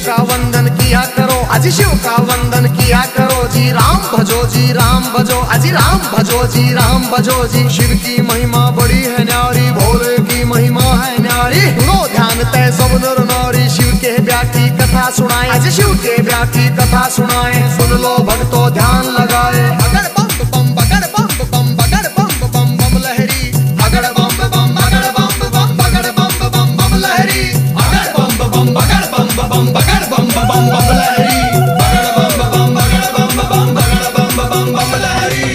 का वंदन किया करो, अजी शिव का वंदन किया करो जी। राम भजो जी राम भजो, अजी राम भजो जी राम भजो जी। शिव की महिमा बड़ी है न्यारी, भोले की महिमा है न्यारी। सुनो ध्यान तय सब नर नारी, शिव के ब्याह की कथा सुनाए, अजी शिव के ब्याह की कथा सुनाए। सुन लो भक्तों ध्यान लगाए। अगर बम बम बगर बम बम बगर बम बम बम लहरी, अगर बम बम बगर बम बम बगर बम बम बम लहरी, अगर बम बम बगर बम बम बगर बम बम बम लहरी, अगर बम बम बगर बम बम बगर बम बम बम लहरी।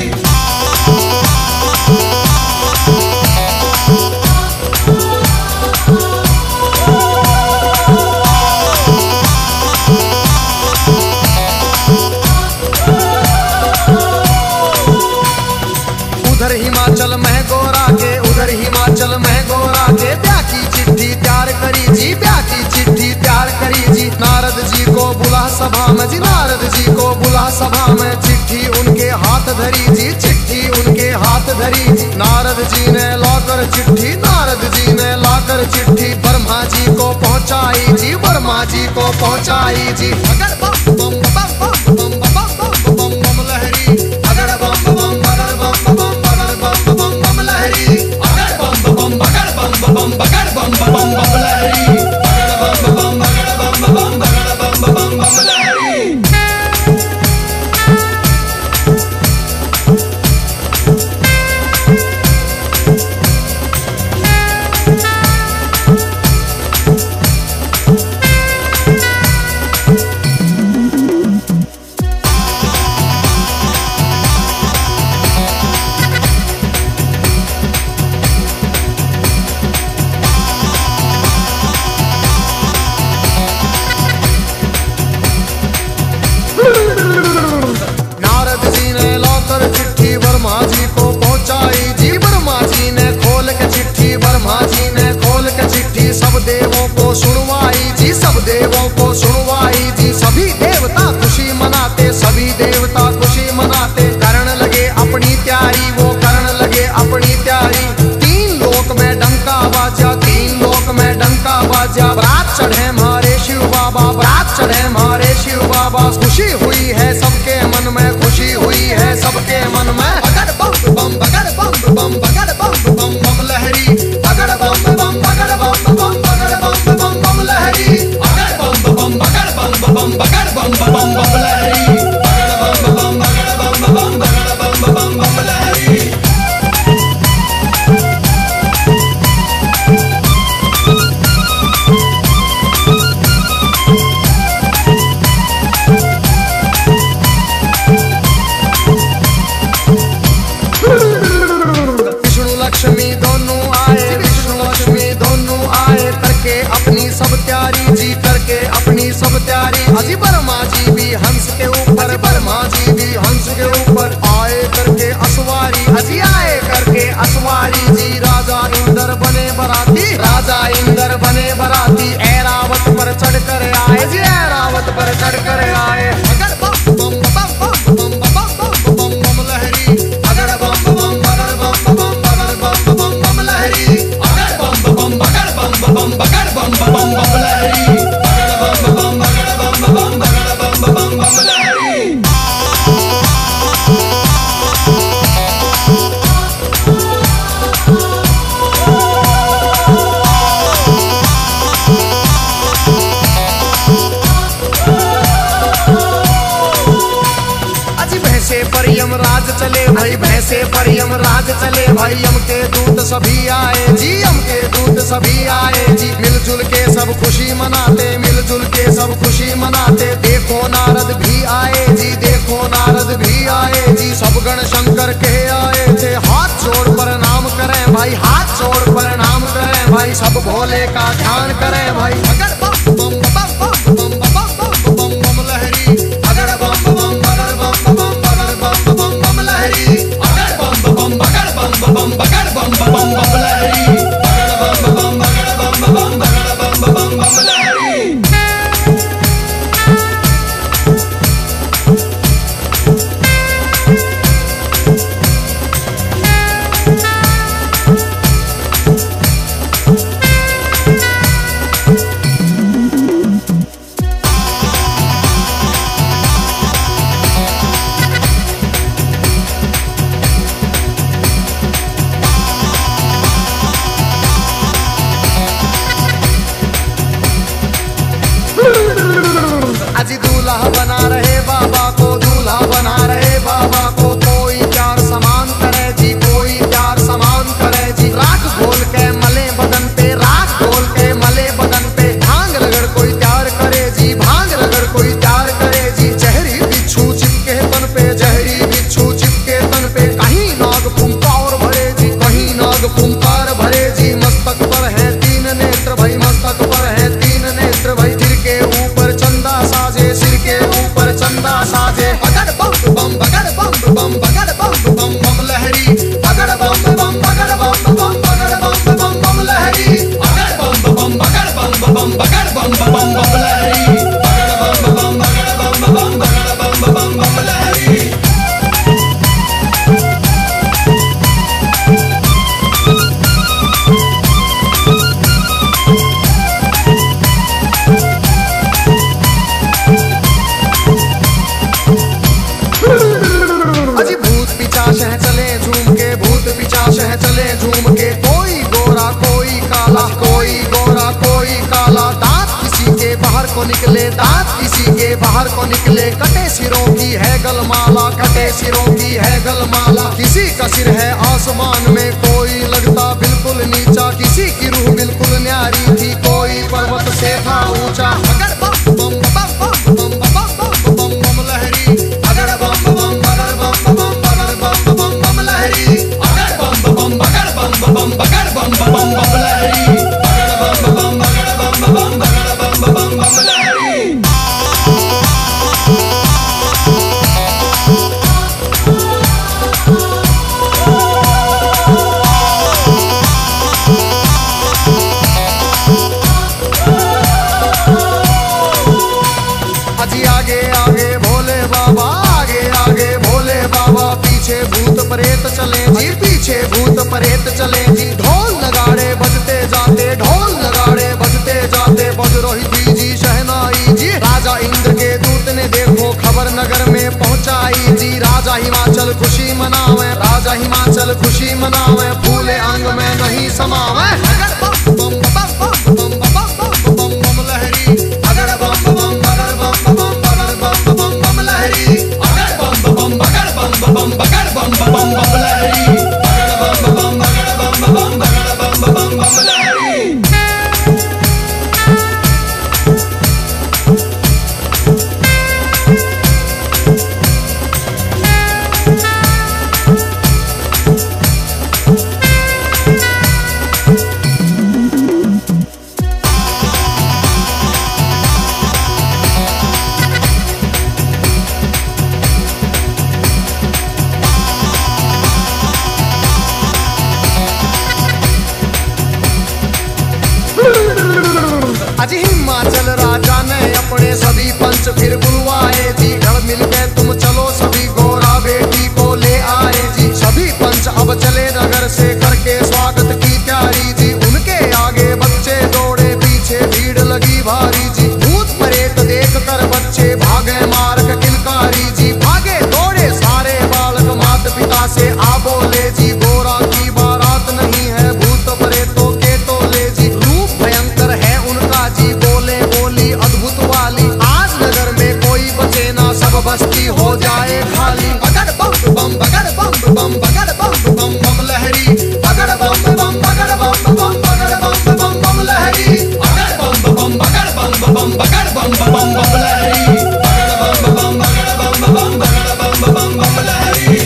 उधर हिमाचल में गोरा के, उधर हिमाचल में गोरा के ब्याह की चिट्ठी तैयार करी जी, ब्याह की चिट्ठी तैयार करी जी। नारद जी को बुला सभा में जी, नारद जी को बुला सभा में। चिट्ठी उनके हाथ धरी जी, चिट्ठी उनके हाथ धरी जी। नारद जी ने लाकर चिट्ठी, नारद जी ने लाकर चिट्ठी ब्रह्मा जी को पहुंचाई जी, ब्रह्मा जी को पहुंचाई जी। अगर बम बम बम बम बम बम बम बम लहरी, अगर बम बम बगर बम बम बगर बम बम बम लहरी, अगर बम बम बगर बम बम बगर बम बम बम लहरी, अगर बम बम बगर बम बम बगर बम बम बम लहरी। नारद जी ने लाकर चिट्ठी ब्रह्मा जी को पहुंचाई जी, ब्रह्मा जी ने खोल के चिट्ठी, ब्रह्मा जी ने खोल के चिट्ठी सब देवों को सुनवाई जी, सब देवों को सुनवाई जी। सभी देवता खुशी मनाते, सभी देवता खुशी मनाते। करण लगे अपनी तैयारी, वो करण लगे अपनी तैयारी। तीन लोक में डंका बाजा, तीन लोक में डंका बाजा। बारात चढ़े हमारे शिव बाबा, बारात चढ़े हमारे शिव बाबा। खुशी हुई है सबके मन में, खुशी हुई है सबके मन में। अगर बम बम बगर बम बम बगर बम बम बम लहरी, अगर बम बम बगर बम बम बगर बम बम बम लहरी, अगर बम बम बगर बम बम बगर बम बम बम लहरी, अगर बम बम बगर बम बम बगर बम बम बम लहरी। लक्ष्मी दोनों आए, विष्णु लक्ष्मी दोनों आए। करके अपनी सब तैयारी जी, करके अपनी सब तैयारी। अजी ब्रह्मा जी भी हंस के ऊपर, ब्रह्मा जी भी हंस के ऊपर आए करके असवारी, अजी आए करके असवारी जी। राजा इंद्र बने बराती, राजा इंद्र बने बराती। ऐरावत पर चढ़ कर आए जी, ऐरावत पर चढ़ कर आए। अगर बम बम बम बम बम बम बम बम लहरी, अगर बम बम बगर बम बम बगर बम बम बम लहरी, अगर बम बम बगर बम बम बगर बम बम बम लहरी, अगर बम बम बगर बम बम बगर बम बम बम लहरी। भैंसे पर यमराज चले भाई, भैंसे पर यमराज चले भाई। यम के दूत सभी आए जी, यम के दूत सभी आए जी। मिलजुल के सब खुशी मनाते, मिलजुल के सब खुशी मनाते। देखो नारद भी आए जी, देखो नारद भी आए जी। सब गण शंकर के आए थे, हाथ जोड़ प्रणाम करें भाई, हाथ जोड़ प्रणाम करें भाई। सब भोले का ध्यान करें भाई। अगर बम बम बम बम बम बम बम बम लहरी, अगर बम बम बगर बम बम बगर बम बम बम लहरी, अगर बम बम बगर बम बम बगर बम बम बम लहरी, अगर बम बम बगर बम बम बगर बम बम बम लहरी। को निकले दांत, किसी के बाहर को निकले कटे सिरों की है गलमाला, कटे सिरों की है गलमाला। किसी का सिर है आसमान में, कोई लगता बिल्कुल नीचा, किसी की रूह बिल्कुल न्यारी थी, कोई पर्वत से था ऊंचा। अगर बम बम बम बम बम बम बम बम लहरी, अगर बम बम बगर बम बम बगर बम बम बम लहरी, अगर बम बम बगर बम बम बगर बम बम बम लहरी, अगर बम बम बगर बम बम बगर बम बम बम लहरी। आगे आगे भोले बाबा, आगे आगे भोले बाबा, पीछे भूत प्रेत चले जी, पीछे भूत प्रेत चले जी। ढोल नगाड़े बजते जाते, ढोल नगाड़े बजते जाते, बज रही थी जी शहनाई जी। राजा इंद्र के दूत ने देखो खबर नगर में पहुंचाई जी। राजा हिमाचल खुशी मनावे, राजा हिमाचल खुशी मनावे, फूले अंग में नहीं समावे। अगर बम बम बम बम बम बम बम बम लहरी, अगर बम बम बगर बम बम बगर बम बम बम लहरी, अगर बम बम बगर बम बम बगर बम बम बम लहरी, अगर बम बम बगर बम बम बगर बम बम बम लहरी। आज हिमाचल राजा ने अपने सभी पंच फिर बुलवाए जी। घर मिल के तुम चलो सभी, गोरा बेटी को ले आए जी। सभी पंच अब चले नगर से करके स्वागत की तैयारी जी। उनके आगे बच्चे दौड़े, पीछे भीड़ लगी भारी जी। भूत प्रेत देख कर बच्चे भागे मार्ग किलकारी जी। भागे दौड़े सारे बालक माता पिता से आ बोले जी, गोरा की बारात नहीं है भूत प्रेतों के टोले जी। रूप भयंकर है उनका जी, बोले बोली अद्भुत वाली। आज नगर में कोई बचे ना, सब बस्ती हो जाए खाली। बगर बम बम बगर बम बम बगर बम बम बम लहरी, अगर बम बम बगर बम बम बगर बम बम बम लहरी, अगर बम बम बगर बम बम बगर बम बम बम लहरी, अगर बम बम बगर बम बम बगर बम बम बम लहरी।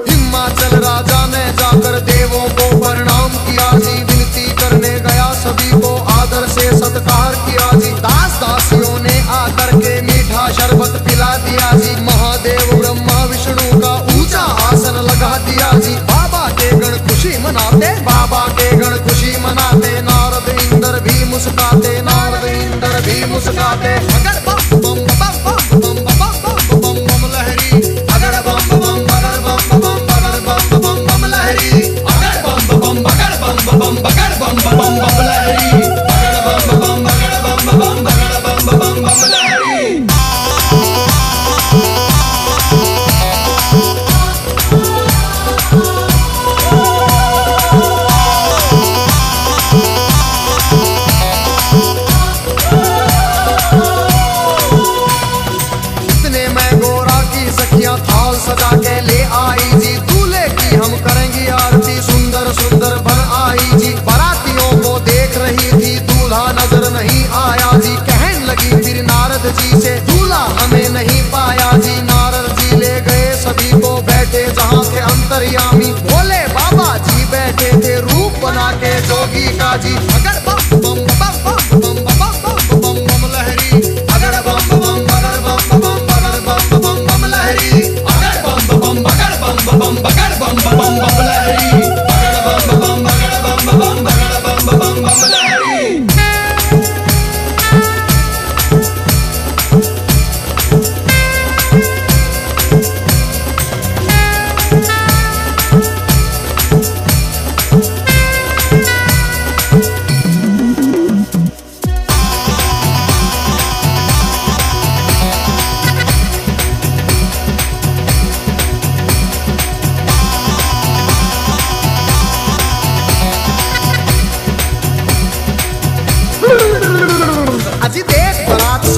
हिमाचल राजा ने जाकर देवों को प्रणाम किया जी। विनती करने गया सभी को आदर से सत्कार किया जी। दास दासियों ने आकर के मीठा शरबत पिला दिया जी। महादेव ब्रह्मा विष्णु का ऊंचा आसन लगा दिया जी। बाबा के गण खुशी मनाते, बाबा के गण खुशी मनाते। नारद इंद्र भी मुस्काते, नारद इंद्र भी मुस्काते। अगर बम बम बम बम बम बम बम बम लहरी, अगर बम बम बगर बम बम बगर बम बम बम लहरी, अगर बम बम बगर बम बम बगर बम बम बम लहरी, अगर बम बम बगर बम बम बगर बम बम बम लहरी।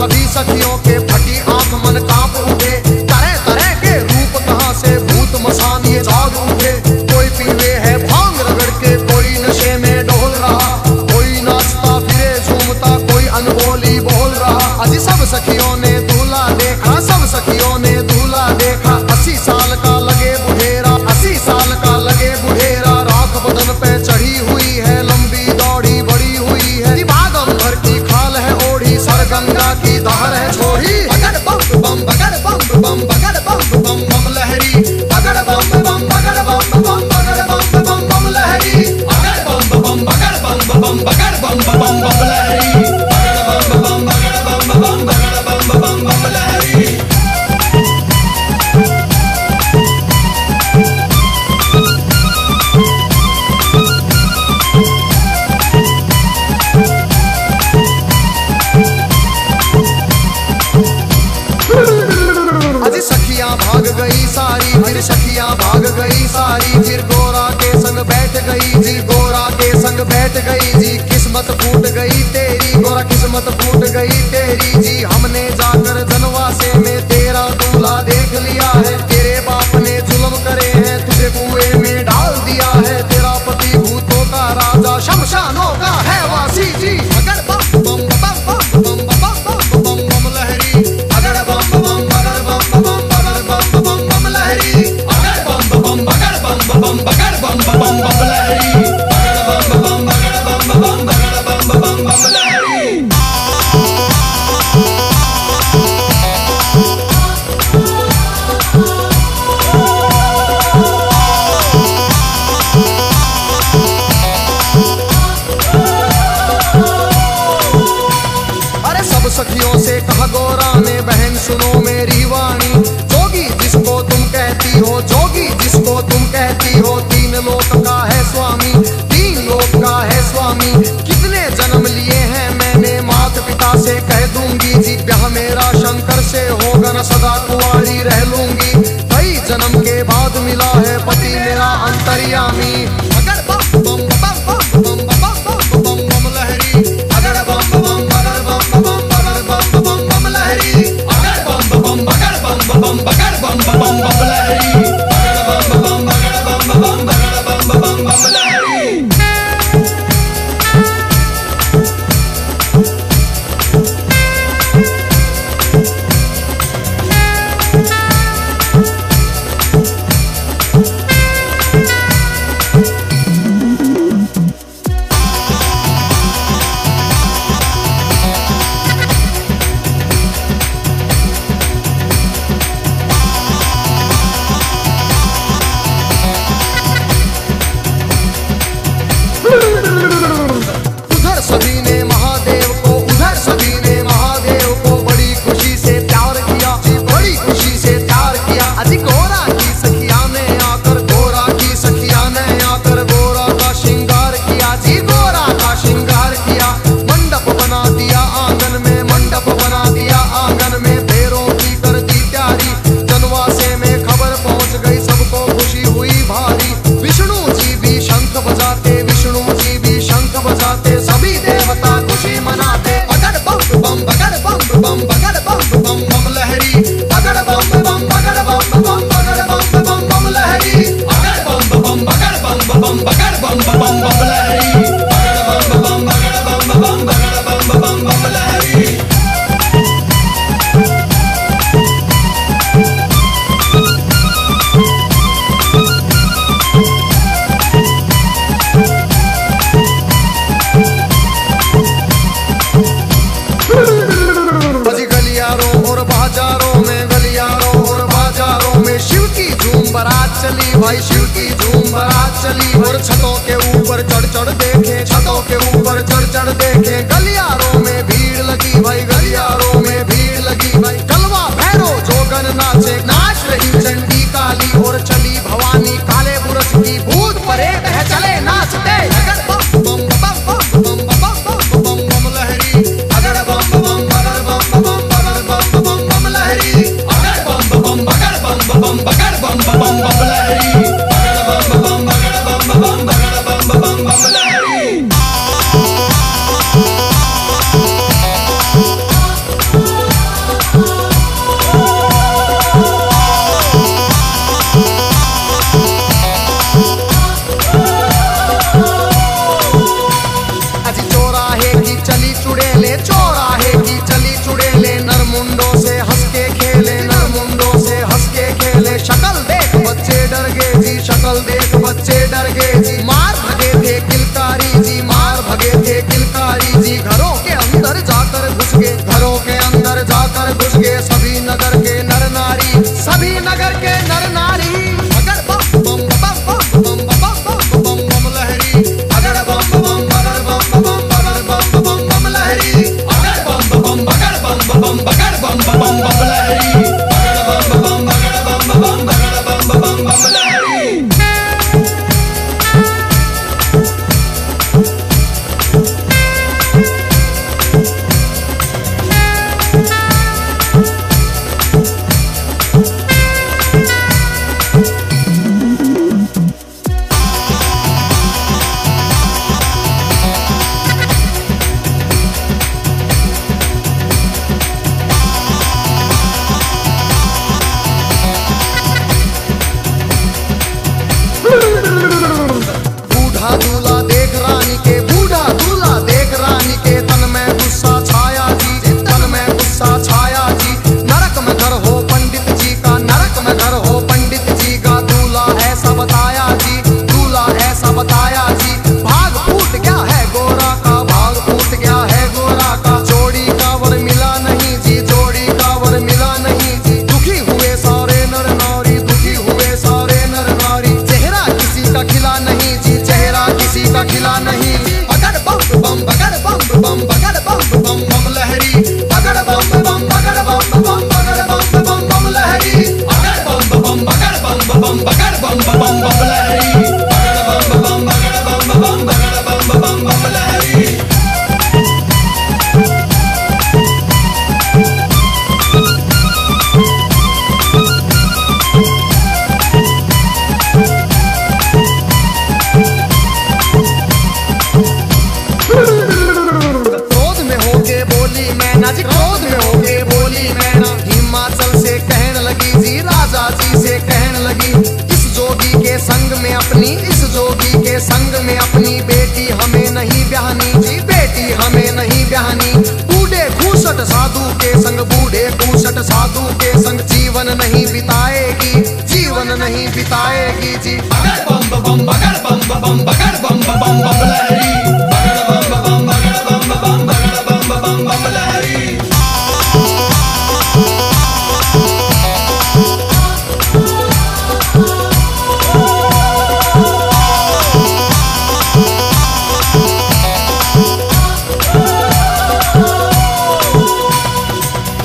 सभी सखियों के फटी आंख मन कांप उठे। तरह तरह के रूप कहां से भूत मसान ये जाग उठे। कोई पीवे है भांग रगड़ के, कोई नशे में डोल रहा, कोई नाचता फिरे झूमता, कोई अनबोली बोल रहा। अजी सब सखियों ने दूल्हा देखा, सब सखियों ने दूल्हा देखा। 80 साल का लगे बुढ़ेरा, 80 साल का लगे बुढ़ेरा। राख बदन पे चढ़ी हुई है, लंबी दौड़ी बड़ी हुई है। भागम भर की खाल है ओढ़ी, सर गंगा की धार है छोड़ी। बगड़ बम बम बगड़ बम बम बगड़ बम बम बम लहरी, बगड़ बम बम बगड़ बम बम बगड़ बम बम बम लहरी, बगड़ बम बम बगड़ बम बम बगड़ बम बम बम लहरी, बगड़ बम बम बगड़ बम बम बगड़ बम बम बम लहरी। अजी सखियां भाग गई सारी, फिर सखियां भाग गई सारी। फिर गोरा के संग बैठ गई जी, गोरा के संग बैठ गई जी। किस्मत फूट गई तेरी गोरा, किस्मत फूट गई तेरी जी। हमने जाकर जनवासे में तेरा दूल्हा देख लिया है। तेरे बाप ने जुल्म करे हैं, तुझे कुएं में डाल दिया है। तेरा पति भूतों का राजा, शमशानों का है वासी जी। अगर बम बम बम बम बम बम बम बम लहरी, अगर बम बम बगड़ बम बम बगड़ बम बम बम लहरी, अगर बम बम बगड़ बम बम बगड़ बम बम बम लहरी, अगर बम बम बगड़ बम बम बगड़ बम बम बम लहरी। अरे सब सखियों से कहा गोरा ने, बहन सुनो मेरी वाणी। जोगी जिसको तुम कहती हो, जोगी जिसको तुम कहती हो, 3 लोक का है स्वामी, 3 लोक का है स्वामी। कितने जन्म लिए हैं मैंने, माता पिता से कह दूंगी जी। ब्याह मेरा शंकर से होगा न, सदा कुंवारी रह लूंगी। कई जन्म के बाद मिला है पति मेरा अंतर्यामी। अगर बम बम बम बम बम बम बम बम लहरी, अगर बम बम बगड़ बम बम बगड़ बम बम बम लहरी, अगर बम बम बगड़ बम बम बगड़ बम बम बम लहरी, अगर बम बम बगड़ बम बम बगड़ बम बम बम लहरी। उधर सभी ने महादेव को, उधर सभी ने महादेव को बड़ी खुशी से प्यार किया जी, बड़ी खुशी से प्यार किया। अजी गोरा की सखिया ने आकर, गोरा की सखिया ने आकर गोरा का श्रृंगार किया जी, गोरा का श्रृंगार किया। मंडप बना दिया आंगन में, मंडप बना दिया आंगन में। फेरों की कर दी तैयारी, जनवासे में खबर पहुंच गई, सबको खुशी हुई भारी। विष्णु जी भी शंख बजाते, विष्णु जी भी शंख बजाते, सभी देवता खुशी मनाते। बगड़ बम बम बगड़ बम बम बगड़ बम बम बम लहरी, बगड़ बम बम बगड़ बम बम बगड़ बम बम बम लहरी, बगड़ बम बम बगड़ बम बम बगड़ बम बम बम लहरी, बगड़ बम बम बगड़ बम बम बगड़ बम बम बम लहरी। अजी गलियारों और बाजारों में, गलियारों और बाजारों में शिव की झूम बारात चली भाई, शिव की झूम बारात चली। और छतों के ऊपर चढ़ चढ़ देखे, छतों के ऊपर चढ़ चढ़ देखे। गलियारों में भीड़ लगी भाई, गलियारों में भीड़ लगी भाई। कलवा भैरो जोगन नाचे, नाच रही चंडी काली। और चली भवानी काले बुरस की, भूत परेत है चले नाचते। अगर बम बम बम बम बम बम बम बम लहरी, अगर बम बम बगड़ बम बम बगड़ बम बम बम लहरी, अगर बम बम बगड़ बम बम बगड़ बम बम बम लहरी, अगर बम बम बगड़ बम बम बगड़ बम बम बम लहरी। कर गे जी। मार भगे थे किलकारी जी, मार भगे थे किलकारी जी। घरों के अंदर जाकर घुस गए, घरों के अंदर जाकर घुस गए सभी नगर के नर नारी, सभी नगर के नर नारी। अगर बम बम बम बम बम बम बम बम लहरी, अगर बम बम बगर बम बम बगर बम बम बम लहरी, अगर बम बम बगर बम बम बगर बम बम बम लहरी, अगर बम बम बगर बम बम बगर बम बम बम लहरी। बूढ़ा दूल्हा देख रानी के, बूढ़ा दूल्हा देख रानी के, तन में गुस्सा छाया जी, तन में गुस्सा छाया जी। नरक में घर हो पंडित जी का, नरक में घर हो पंडित जी का। दूल्हा ऐसा बताया जी, दूल्हा ऐसा बताया जी। भाग फूट गया है गोरा का, भाग फूट गया है गोरा का। जोड़ी का वर मिला नहीं जी, जोड़ी का वर मिला नहीं जी। दुखी हुए सारे नर नारी, दुखी हुए सारे नर नारी। चेहरा किसी का खिला नहीं जी, चेहरा किसी का खिला नहीं। बगड़ बम बम बगड़ बम बम बगड़ बम बम बम लहरी, बगड़ बम बम बगड़ बम बम बगड़ बम बम बम लहरी, बगड़ बम बम बगड़ बम बम बगड़ बम बम बम लहरी, बगड़ बम बम बगड़ बम बम बगड़ बम बम बम लहरी। क्रोध में होके बोली मैना जी, क्रोध में होके बोली मैना। हिमाचल से कहने लगी जी, राजा जी से कहने लगी। इस जोगी के संग में अपनी, इस जोगी के संग में अपनी बेटी हमें नहीं ब्याहनी जी, बेटी हमें नहीं ब्याहनी। बूढ़े खूसट साधु के संग, बूढ़े खूसट साधु के संग जीवन नहीं बिताएगी, जीवन नहीं बिताएगी जी। बगड़ बम बम बगड़ बम बम बगड़ बम बम बम लहरी, बगड़ बम बम बगड़ बम बम बगड़ बम बम बम लहरी।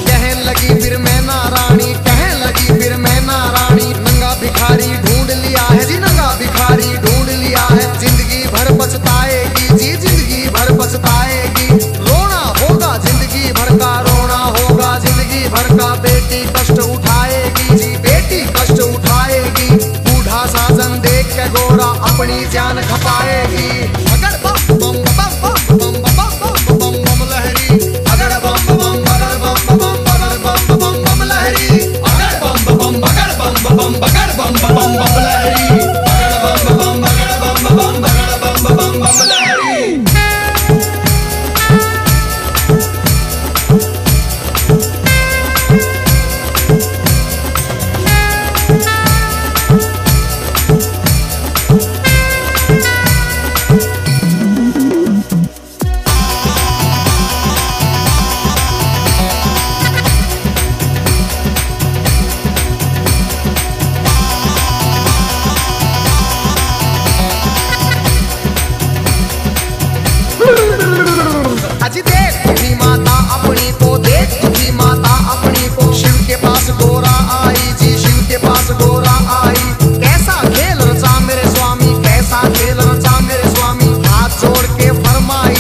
कहने लगी फिर मैना रानी, कहने लगी फिर मैना रानी। नंगा भिखारी ढूंढ लिया है जी, नंगा भिखारी ढूंढ लिया है। जिंदगी भर पछताएगी जी, जिंदगी भर पछताएगी। रोना होगा जिंदगी भर का, रोना होगा जिंदगी भर का। बेटी कष्ट उठाएगी जी, बेटी कष्ट उठाएगी। बूढ़ा साजन देख के गोरा अपनी जान खपाएगी। अगर बम बम बम बम बम बम बम बम लहरी, अगर बम बम बगर बम बम बगर बम बम बम लहरी, अगर बम बम बगर बम बम बगर बम बम बम लहरी, अगर बम बम बगर बम बम बगर बम बम बम लहरी। अजी देख तुझी माता अपनी को, देख तुझी माता अपनी को। शिव के पास गोरा आई जी, शिव के पास गोरा आई। कैसा खेल रचा मेरे स्वामी, कैसा खेल रचा मेरे स्वामी। हाथ जोड़ के फरमाई,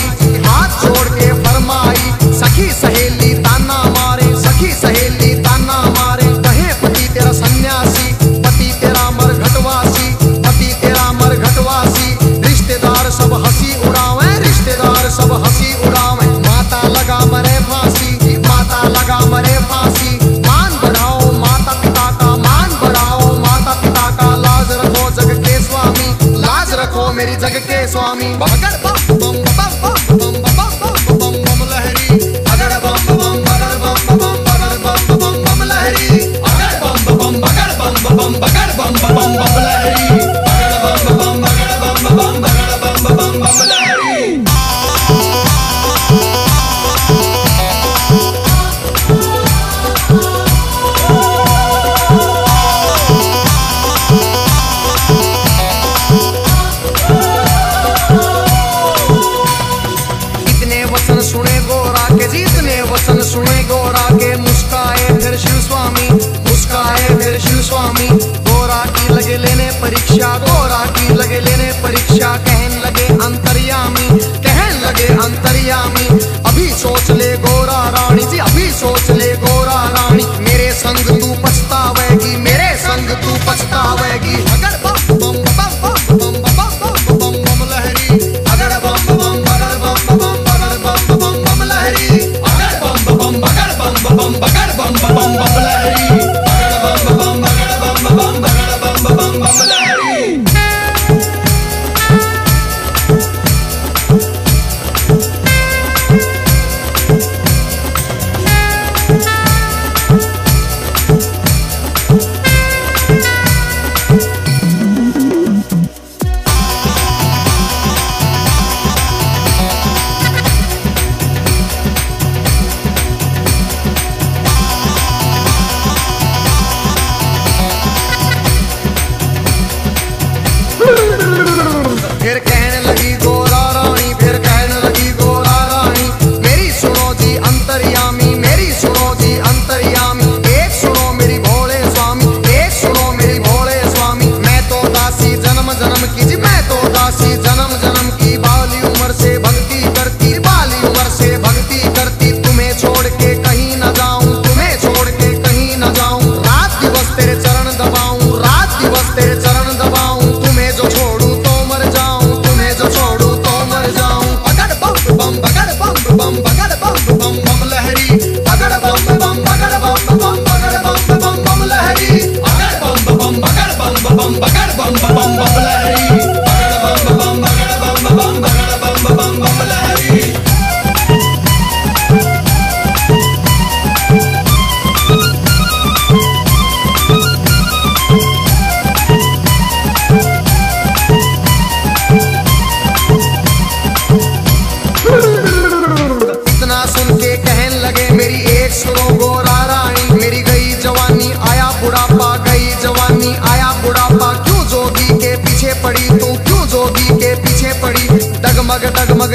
हाथ जोड़ के फरमाई। सखी सहेली ताना मारे, सखी सहेली ताना मारे। कहे पति तेरा सन्यासी, पति तेरा मरघटवासी, पति तेरा मरघटवासी। रिश्तेदार सब हंसी उड़ावे, रिश्तेदार सब हंसी उड़ावे। माता लगा मरे फांसी, माता लगा मरे फांसी। मान बढ़ाओ माता पिता का, मान बढ़ाओ माता पिता का। लाज रखो जग के स्वामी, लाज रखो मेरी जग के स्वामी। बगड़ बम बम बम बम बम बम बम लहरी, अगर बम बम बगर बम बम बगर बम बम बम लहरी, अगर बम बम बगर बम बम बगर बम बम बम लहरी, अगर बम बम बगर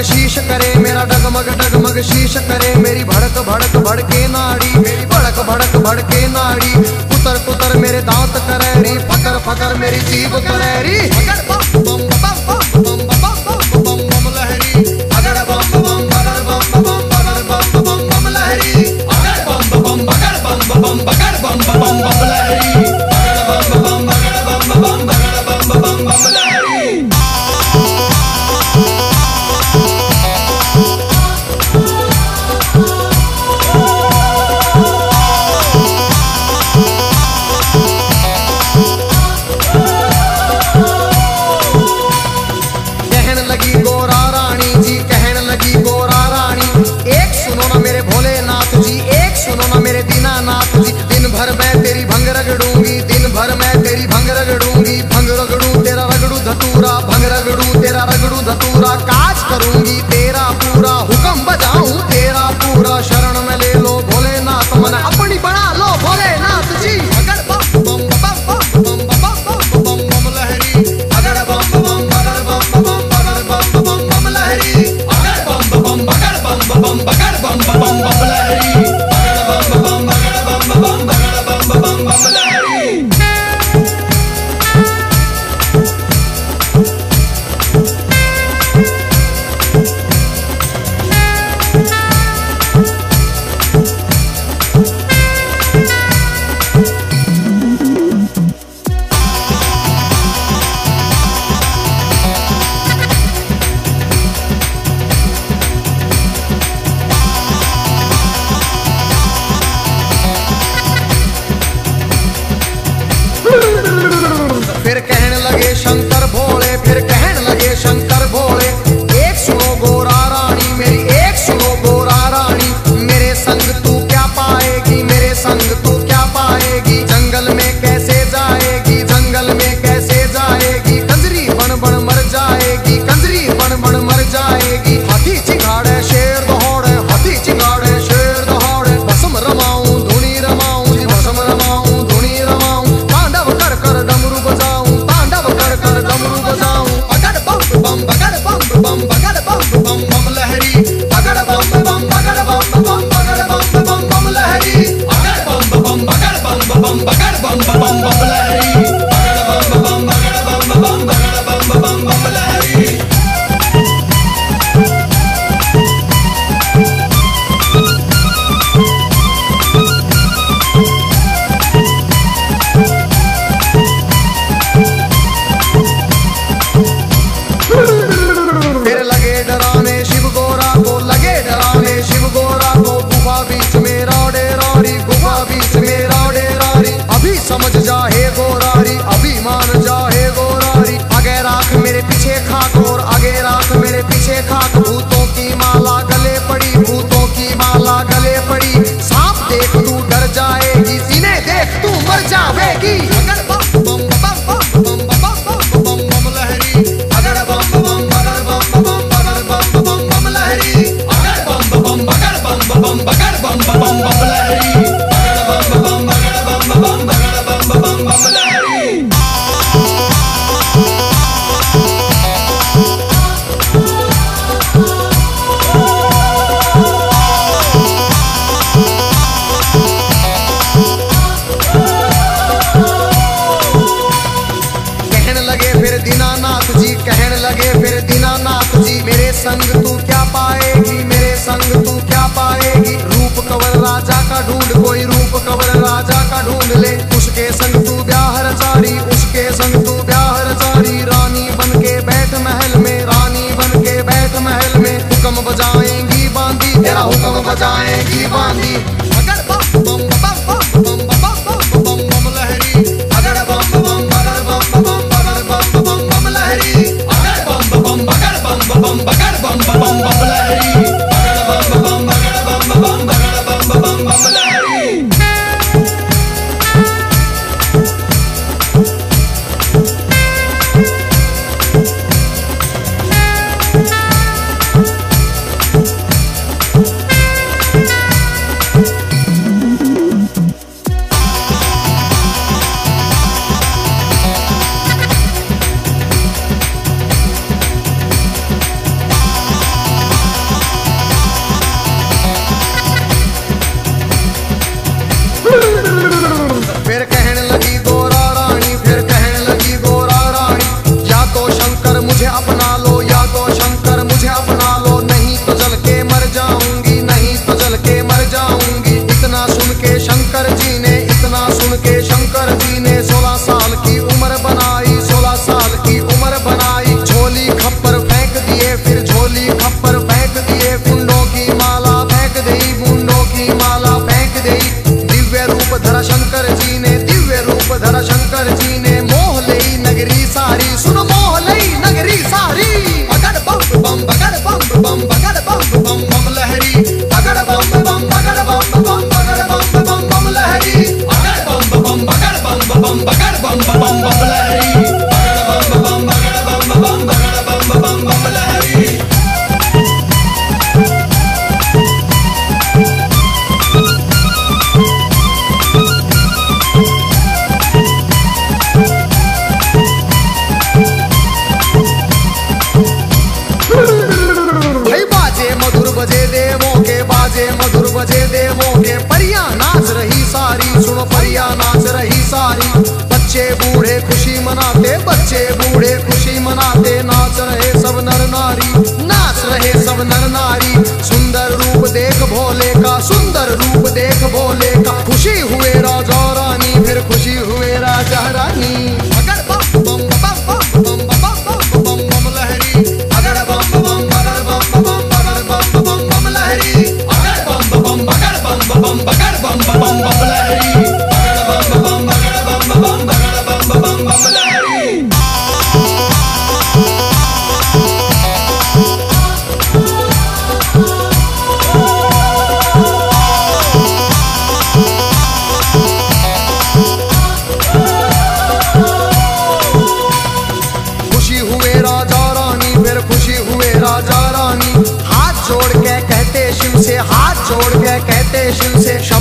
शीश करे मेरा डगमग डगमग शीश करे मेरी भड़क भड़क भड़के नाड़ी मेरी भड़क भड़क भड़के नाड़ी कुतर कुतर मेरे दांत करेरी फकर फकर मेरी जीभ करेरी अगर बम बम बम बम बम बम बम लहरी अगर बम बम बगर बम बम बगर बम बम बम लहरी अगर बम बम बगर बम बम बगर बम बम लहरी अगर बम बम बगर बम बम बगर बम बम लहरी। दिन भर मैं तेरी भंग रगड़ूंगी दिन भर मैं तेरी भंग रगड़ूंगी भंग रगड़ू तेरा रगड़ू धतूरा भंग रगड़ू तेरा रगड़ू धतूरा काज करूंगी तेरा पूरा हुक्म बजाऊं तेरा पूरा शरण में ले लो भोलेनाथ मन अपनी बना लो भोलेनाथ जी अगर बम बम बम बम बम बम बम लहरी अगर बम बम बगर बम बम बगर बम बम लहरी अगर बम बम बगर बम बगर बम लहरी फिर कहने लगे शंकर भोले फिर कहने लगे शंकर भोले एक सुनो गोरा रानी मेरी एक सुनो गोरा रानी मेरे संग तू क्या पाएगी मेरे संग तू क्या पाएगी जंगल में कैसे जाएगी जंगल में कैसे जाएगी कंजरी बन बन मर जाएगी कंजरी बन बन मर जाएगी हाथी चिंगाड़े शेर दौड़े हाथी चिंगाड़े शेर दौड़े भस्म रमाऊं धुनी रमाऊं भस्म रमाऊं धुनी रमाऊं तांडव कर कर डमरू बजाऊं तांडव कर कर डमरू बजाऊं अगर बम बम बगर बम बगर बम बम लहरी अगर बम बम बगर बम बगर बम बम लहरी अगर बम बम बगर बम बगर बम लहरी अगर बम बम बगर बम बगर बम लहरी। फिर लगे डराने शिव गोरा को लगे डराने शिव गोरा को गुफा बीच में राडे रारी गुफा बीच में राडे रारी अभी समझ जा हे गोरारी अभी मान जा हे गोरारी आगे राख मेरे पीछे खाक और आगे राख मेरे पीछे खाक भूतों की माला गले पड़ी भूतों की माला गले पड़ी सांप देख तू डर जाएगी सीने देख तू मर जाएगी अगर बम बम बम बम बम बम लहरी अगर बम बम बगर बम बम लहरी अगर बम बम बगर बम लहरी अगर बम बम बगर बम लहरी। फिर दीनानाथ जी कहने लगे फिर दीनानाथ जी मेरे संग तू क्या पाएगी मेरे संग तू क्या पाएगी रूप कवल राजा का ढूंढ कोई रूप कवल राजा का ढूंढ ले उसके संग तू ब्याह रचारी उसके संग तू ब्याह रचारी रानी बन के बैठ महल में रानी बन के बैठ महल में हुक्म बजाएंगी बांदी तेरा हुक्म बजाएंगी बांदी अगर बम बम बम बम बम लहरी अगर बम बम बगर बम लहरी अगर बम बम बगर बम लहरी अगर बम बगर बम लहरी।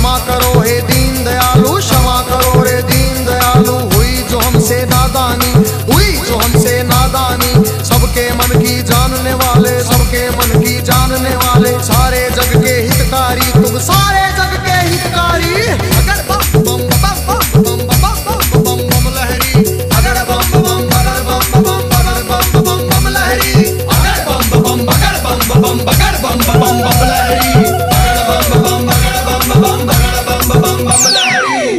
क्षमा करो हे दीन दयालु, क्षमा करो रे दीन दयालु। हुई जो हमसे नादानी, हुई जो हमसे नादानी, सबके मन की जानने वाले, सबके मन की जानने वाले, सारे जग के हितकारी तुम, सारे जग के हितकारी। अगर बम बम बम बम बम बम बम बम लहरी, अगर बम बम बगर बम बम बगर बम बम बम लहरी, अगर बम बम बगर बम बम बगर बम बम बम लहरी, अगर बम बम बगर बम बम बगर बम बम बम लहरी।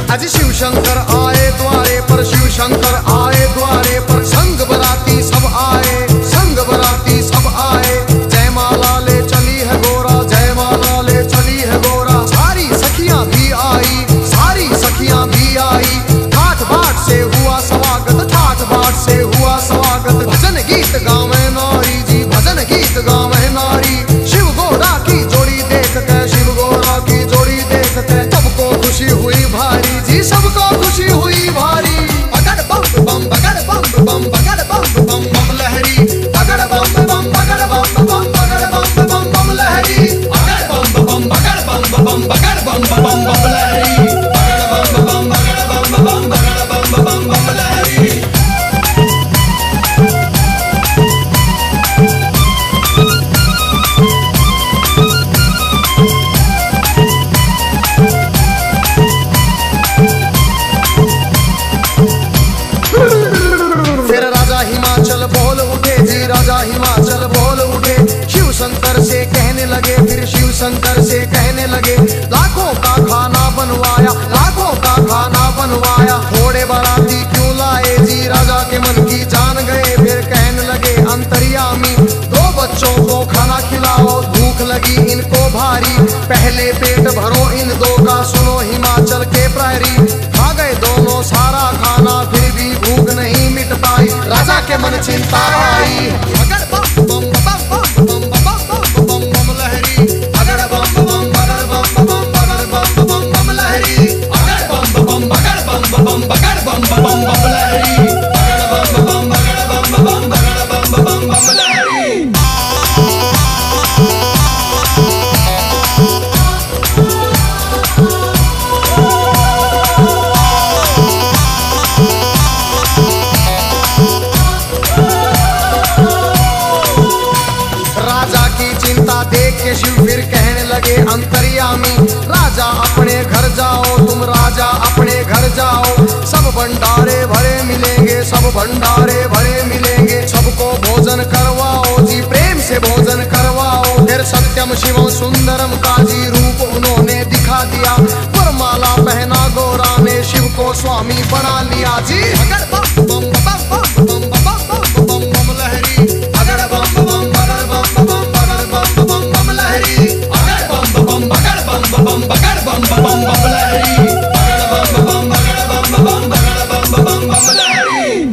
आज शिव शंकर आए द्वारे पर, शिव शंकर आए द्वारे पर, संग बराती सब आए, संग बराती सब आए। जय माला ले चली है गोरा, जय माला ले चली है गोरा। सारी सखियां भी आई, सारी सखियां भी आई। ठाठ बाट से हुआ स्वागत, ठाठ बाट से हुआ स्वागत। भजन गीत गावे नारी जी, भजन गीत गावे नारी। शिव गोरा की जोड़ी देख के, शिव गोरा की जोड़ी देख के, सबको खुशी हुई भारी जी, सबको खुशी हुई भारी। अगर बम बम बगर बम बम बगर बम बम बम लहरी, अगर बम बम बगर बम बम बगर बम बम बम लहरी, अगर बम बम बगर बम बम बगर बम बम बम लहरी, अगर बम बम बगर बम बम बगर बम बम बम लहरी। फिर राजा हिमाचल बोल उठे जी, राजा हिमाचल बोल उठे। शिव शंकर से कहने लगे, फिर शिव शंकर से कहने लगे, लाखों का खाना बनवाया, लाखों का खाना बनवाया। थोड़े बाराती क्यों लाए जी, राजा के मन की जान गए। फिर कहने लगे अंतर्यामी, दो बच्चों को खाना खिलाओ, भूख लगी इनको भारी। पहले पेट भरो इन दो का, सुनो हिमाचल के प्रहरी। खा गए दोनों सारा खाना, फिर भी भूख नहीं मिट पाई। राजा के मन चिंता आई। अगर बम बम बम बम बम बम बम बम लहरी, अगर बम बम बगर बम बम बगर बम बम बम लहरी, अगर बम बम बगर बम बम बगर बम बम बम लहरी, अगर बम बम बगर बम बम बगर बम बम बम लहरी। देख के शिव फिर कहने लगे अंतर्यामी, राजा अपने घर जाओ, तुम राजा अपने घर जाओ। सब भंडारे भरे मिलेंगे, सब भंडारे भरे मिलेंगे। सबको भोजन करवाओ जी, प्रेम से भोजन करवाओ। फिर सत्यम शिवम सुंदरम का जी रूप उन्होंने दिखा दिया। वरमाला पहना गोरा ने, शिव को स्वामी बना लिया जी। अगर बम बम बम बम बम बम बम लहरी, अगर बम बम बगर बम बम बगर बम बम बम लहरी, अगर बम बम बगर बम बम बगर बम बम बम लहरी, अगर बम बम बगर बम बम बगर बम बम बम लहरी।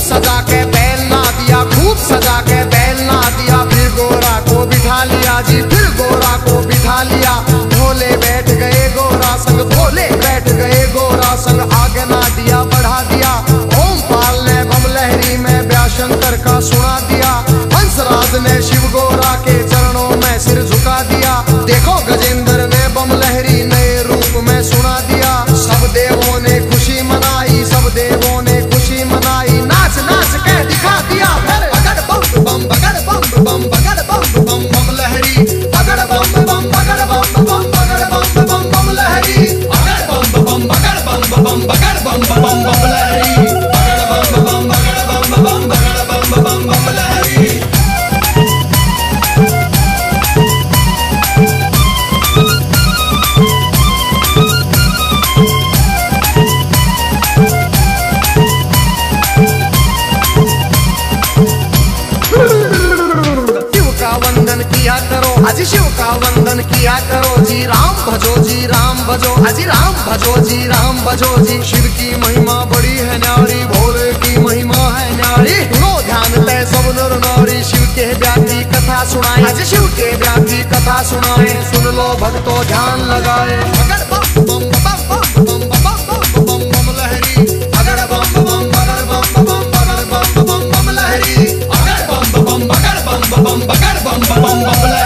सजा के बैल ना दिया, खूब सजा के बैल ना दिया। फिर गोरा को बिठा लिया जी, फिर गोरा को बिठा लिया। भोले बैठ गए गोरा संग, भोले बैठ गए गोरा संग। आगे ना दिया बढ़ा दिया, ओम पाल ने बम लहरी में व्याशंकर का सुना दिया। हंसराज ने शिव गोरा के चरणों में सिर झुका दिया। देखो गजेंद्र ने बम लहरी नए रूप में सुना दिया। सब देवों ने खुशी मनाई, सब देवों ने खुशी मनाई। नाच नाच के दिखा दिया फिर। बगड़ बम बम बगड़ बम बम बगड़ बम बम बम लहरी। वंदन किया करो जी, राम भजो जी राम भजो, अजी राम भजो जी राम भजो जी। शिव की महिमा बड़ी है न्यारी, भोले की महिमा है न्यारी। सुनो ध्यान तय सब नर नारी, शिव के व्यापी कथा सुनाए, अजी शिव के व्यापी कथा सुनाए। सुन लो भक्तों ध्यान लगाए, अगर बम बम बम बम बम बम बम बम लहरी, अगर बम बम बगर बम बम बगर बम बम बम लहरी, अगर बम बम बगर बम बम बगर बम बम बम लहरी।